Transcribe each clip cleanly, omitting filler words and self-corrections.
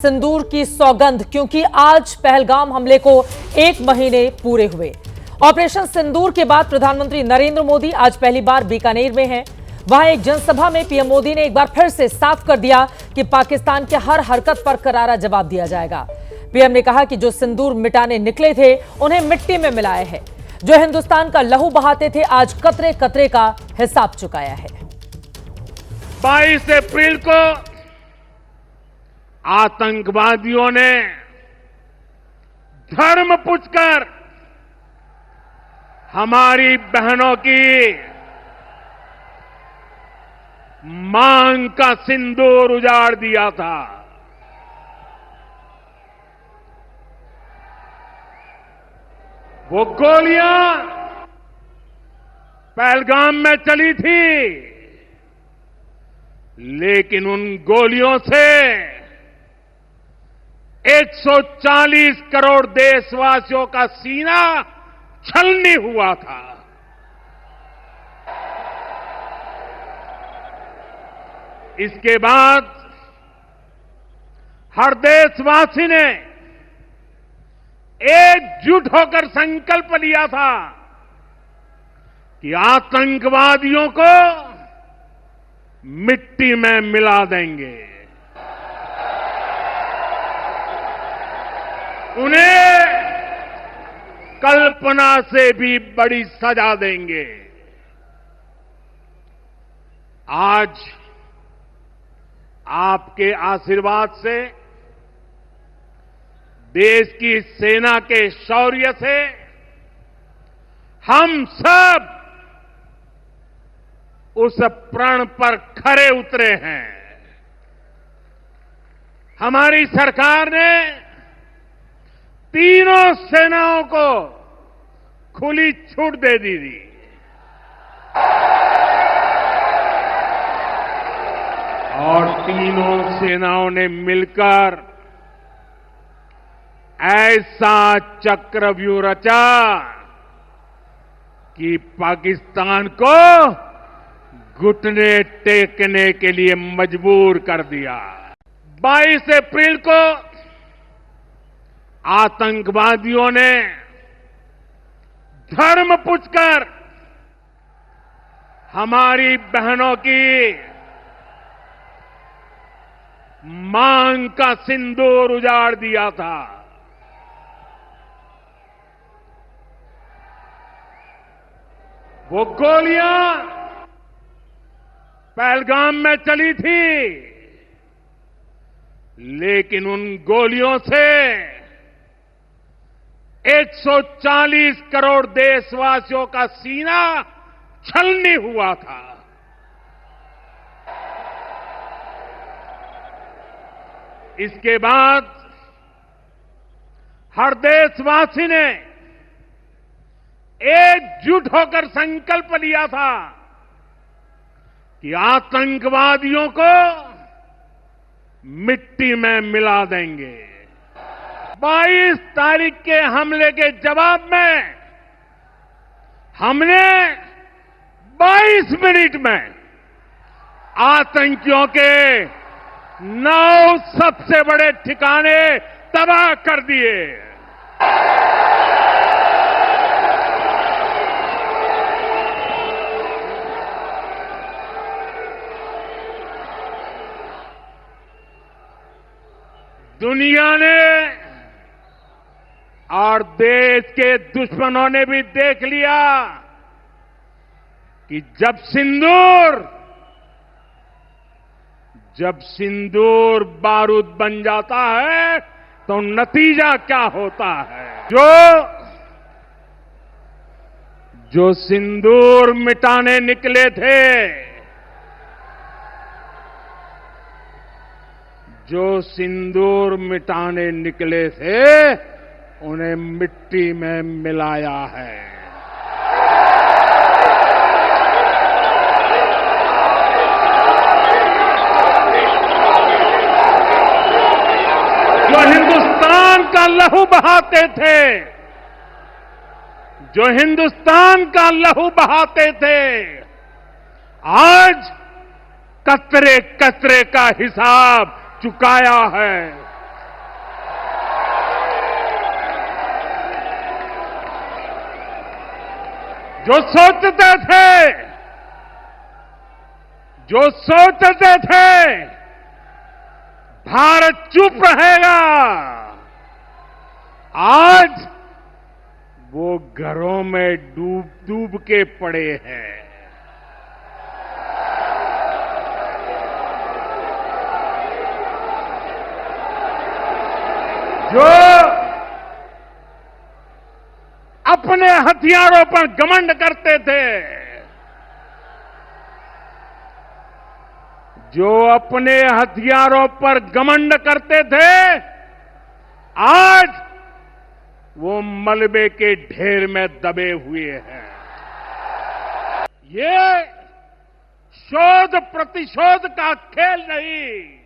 सिंदूर की सौगंध, क्योंकि आज पहलगाम हमले को 1 महीने पूरे हुए। ऑपरेशन सिंदूर के बाद प्रधानमंत्री नरेंद्र मोदी आज पहली बार बीकानेर में हैं। वहां एक जनसभा में पीएम मोदी ने एक बार फिर से साफ कर दिया कि पाकिस्तान के हर हरकत पर करारा जवाब दिया जाएगा। पीएम ने कहा कि जो सिंदूर मिटाने निकले थे उन्हें मिट्टी में मिलाया है। जो हिंदुस्तान का लहू बहाते थे आज कतरे कतरे का हिसाब चुकाया है। 22 अप्रैल को आतंकवादियों ने धर्म पूछकर हमारी बहनों की मांग का सिंदूर उजाड़ दिया था। वो गोलियां पहलगाम में चली थी, लेकिन उन गोलियों से 140 करोड़ देशवासियों का सीना छलनी हुआ था। इसके बाद हर देशवासी ने एकजुट होकर संकल्प लिया था कि आतंकवादियों को मिट्टी में मिला देंगे, उन्हें कल्पना से भी बड़ी सजा देंगे। आज आपके आशीर्वाद से, देश की सेना के शौर्य से हम सब उस प्रण पर खरे उतरे हैं। हमारी सरकार ने तीनों सेनाओं को खुली छूट दे दी थी। और तीनों सेनाओं ने मिलकर ऐसा चक्रव्यूह रचा कि पाकिस्तान को घुटने टेकने के लिए मजबूर कर दिया। 22 अप्रैल को आतंकवादियों ने धर्म पूछकर हमारी बहनों की मांग का सिंदूर उजाड़ दिया था। वो गोलियां पहलगाम में चली थी, लेकिन उन गोलियों से 140 करोड़ देशवासियों का सीना छलनी हुआ था। इसके बाद हर देशवासी ने एकजुट होकर संकल्प लिया था कि आतंकवादियों को मिट्टी में मिला देंगे। 22 तारीख के हमले के जवाब में हमने 22 मिनट में आतंकियों के 9 सबसे बड़े ठिकाने तबाह कर दिए। दुनिया ने और देश के दुश्मनों ने भी देख लिया कि जब सिंदूर बारूद बन जाता है तो नतीजा क्या होता है। जो सिंदूर मिटाने निकले थे, जो सिंदूर मिटाने निकले थे, उन्हें मिट्टी में मिलाया है। जो हिंदुस्तान का लहू बहाते थे, जो हिंदुस्तान का लहू बहाते थे, आज कतरे कतरे का हिसाब चुकाया है। जो सोचते थे भारत चुप रहेगा, आज वो घरों में डूब डूब के पड़े हैं। जो अपने हथियारों पर घमंड करते थे, जो अपने हथियारों पर घमंड करते थे, आज वो मलबे के ढेर में दबे हुए हैं। ये शोध प्रतिशोध का खेल नहीं,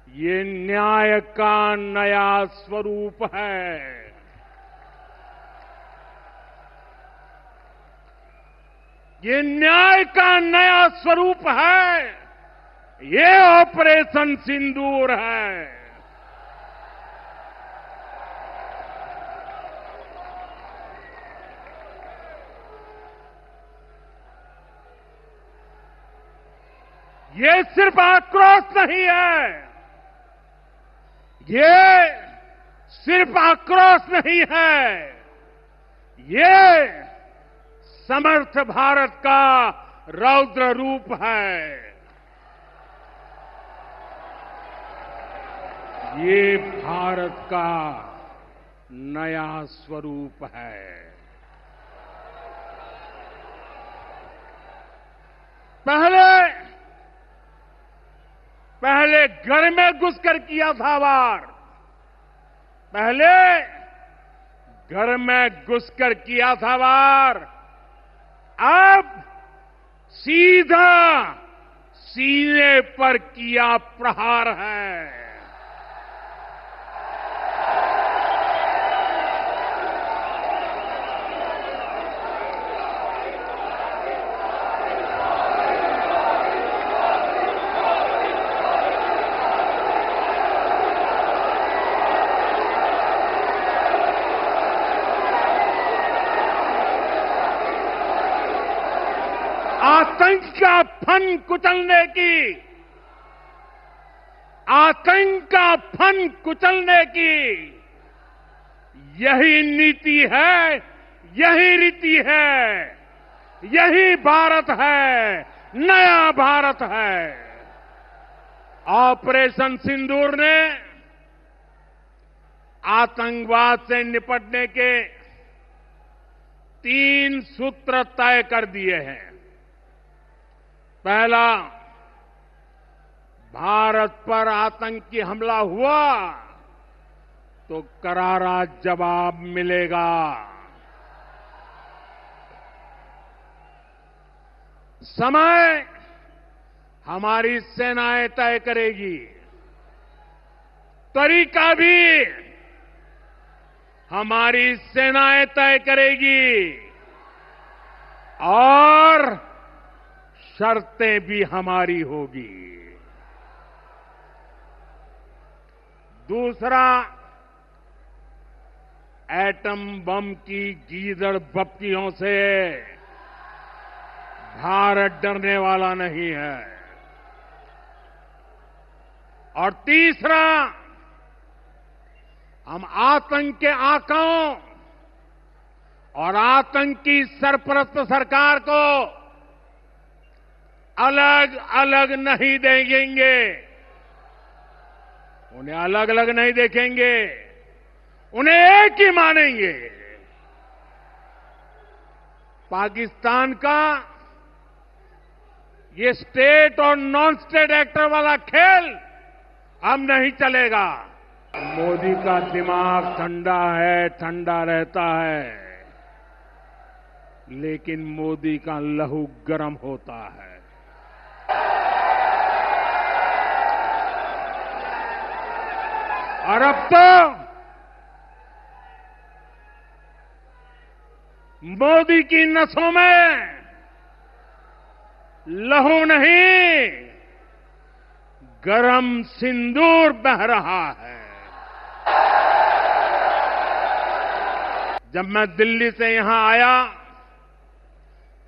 ये न्याय का नया स्वरूप है। ये न्याय का नया स्वरूप है। ये ऑपरेशन सिंदूर है। ये सिर्फ आक्रोश नहीं है, ये सिर्फ आक्रोश नहीं है, ये समर्थ भारत का रौद्र रूप है। ये भारत का नया स्वरूप है। पहले घर में घुसकर किया था वार, पहले घर में घुसकर किया था वार, अब सीधा सीने पर किया प्रहार है। आतंक का फन कुचलने की, आतंक का फन कुचलने की यही नीति है, यही रीति है, यही भारत है, नया भारत है। ऑपरेशन सिंदूर ने आतंकवाद से निपटने के 3 सूत्र तय कर दिए हैं। पहला, भारत पर आतंकी हमला हुआ तो करारा जवाब मिलेगा। समय हमारी सेनाएं तय करेगी, तरीका भी हमारी सेनाएं तय करेगी और शर्तें भी हमारी होगी। दूसरा, एटम बम की गीदड़ बप्तियों से भारत डरने वाला नहीं है। और तीसरा, हम आतंक के आकाओं और आतंकी सरपरस्त सरकार को अलग अलग नहीं देखेंगे, उन्हें अलग अलग नहीं देखेंगे, उन्हें एक ही मानेंगे। पाकिस्तान का ये स्टेट और नॉन स्टेट एक्टर वाला खेल अब नहीं चलेगा। मोदी का दिमाग ठंडा है, ठंडा रहता है, लेकिन मोदी का लहू गर्म होता है। और अब तो मोदी की नसों में लहू नहीं, गरम सिंदूर बह रहा है। जब मैं दिल्ली से यहां आया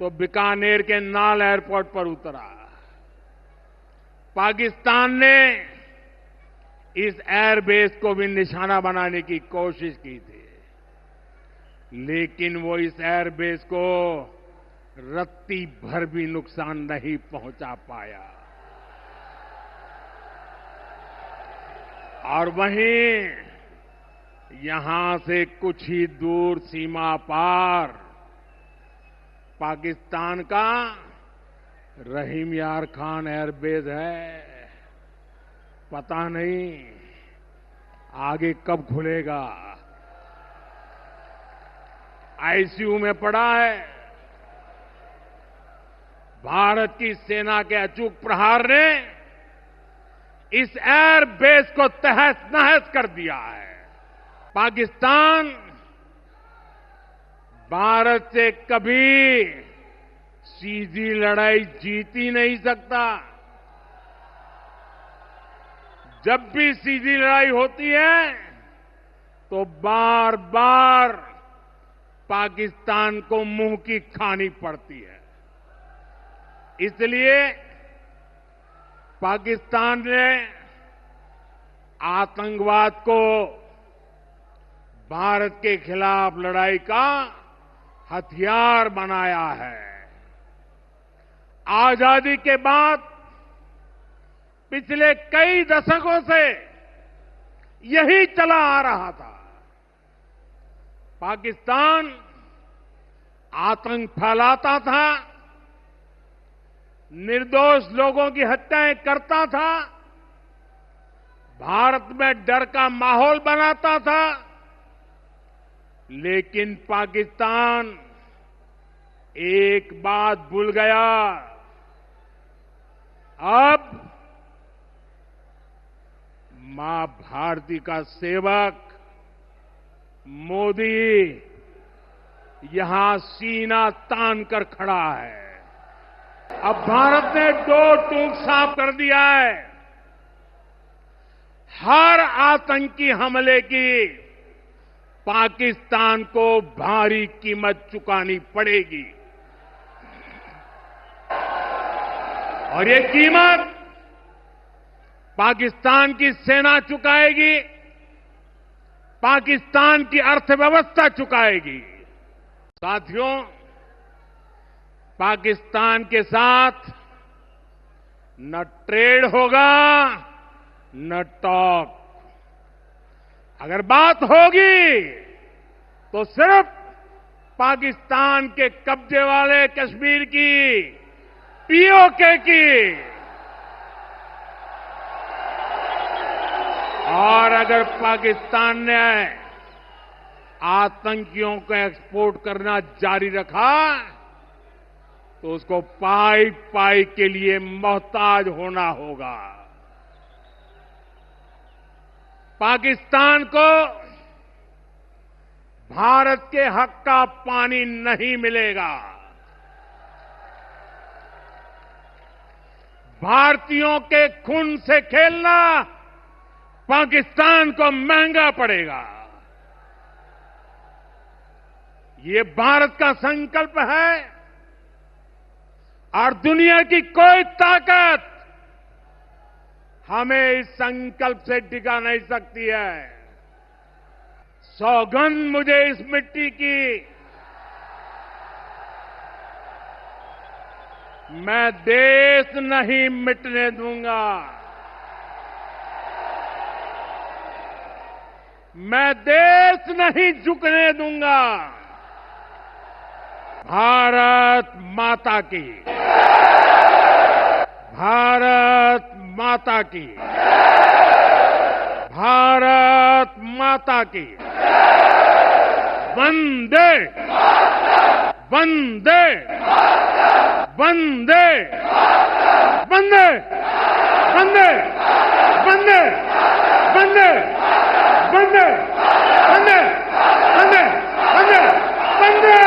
तो बीकानेर के नाल एयरपोर्ट पर उतरा। पाकिस्तान ने इस एयरबेस को भी निशाना बनाने की कोशिश की थी, लेकिन वो इस एयरबेस को रत्ती भर भी नुकसान नहीं पहुंचा पाया। और वहीं यहां से कुछ ही दूर सीमा पार पाकिस्तान का रहीम यार खान एयरबेस है। पता नहीं आगे कब खुलेगा। आईसीयू में पड़ा है। भारत की सेना के अचूक प्रहार ने इस एयरबेस को तहस नहस कर दिया है। पाकिस्तान भारत से कभी सीधी लड़ाई जीत ही नहीं सकता। जब भी सीधी लड़ाई होती है तो बार बार पाकिस्तान को मुंह की खानी पड़ती है। इसलिए पाकिस्तान ने आतंकवाद को भारत के खिलाफ लड़ाई का हथियार बनाया है। आजादी के बाद पिछले कई दशकों से यही चला आ रहा था। पाकिस्तान आतंक फैलाता था, निर्दोष लोगों की हत्याएं करता था, भारत में डर का माहौल बनाता था, लेकिन पाकिस्तान एक बात भूल गया। अब मां भारती का सेवक मोदी यहां सीना तान कर खड़ा है। अब भारत ने दो टूक साफ कर दिया है। हर आतंकी हमले की पाकिस्तान को भारी कीमत चुकानी पड़ेगी और ये कीमत पाकिस्तान की सेना चुकाएगी, पाकिस्तान की अर्थव्यवस्था चुकाएगी। साथियों, पाकिस्तान के साथ न ट्रेड होगा न टॉक। अगर बात होगी तो सिर्फ पाकिस्तान के कब्जे वाले कश्मीर की, पीओके की। और अगर पाकिस्तान ने आतंकियों को एक्सपोर्ट करना जारी रखा तो उसको पाई पाई के लिए मोहताज होना होगा। पाकिस्तान को भारत के हक का पानी नहीं मिलेगा। भारतीयों के खून से खेलना पाकिस्तान को महंगा पड़ेगा। ये भारत का संकल्प है और दुनिया की कोई ताकत हमें इस संकल्प से टिका नहीं सकती है। सौगंध मुझे इस मिट्टी की, मैं देश नहीं मिटने दूंगा। मैं देश नहीं झुकने दूंगा। भारत माता की, भारत माता की, भारत माता की। वंदे वंदे वंदे वंदे वंदे वंदे वंदे वंदे वंदे वंदे वंदे वंदे।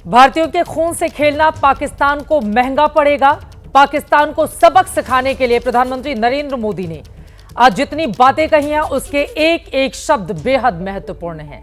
भारतीयों के खून से खेलना पाकिस्तान को महंगा पड़ेगा। पाकिस्तान को सबक सिखाने के लिए प्रधानमंत्री नरेंद्र मोदी ने आज जितनी बातें कही हैं उसके एक एक शब्द बेहद महत्वपूर्ण हैं।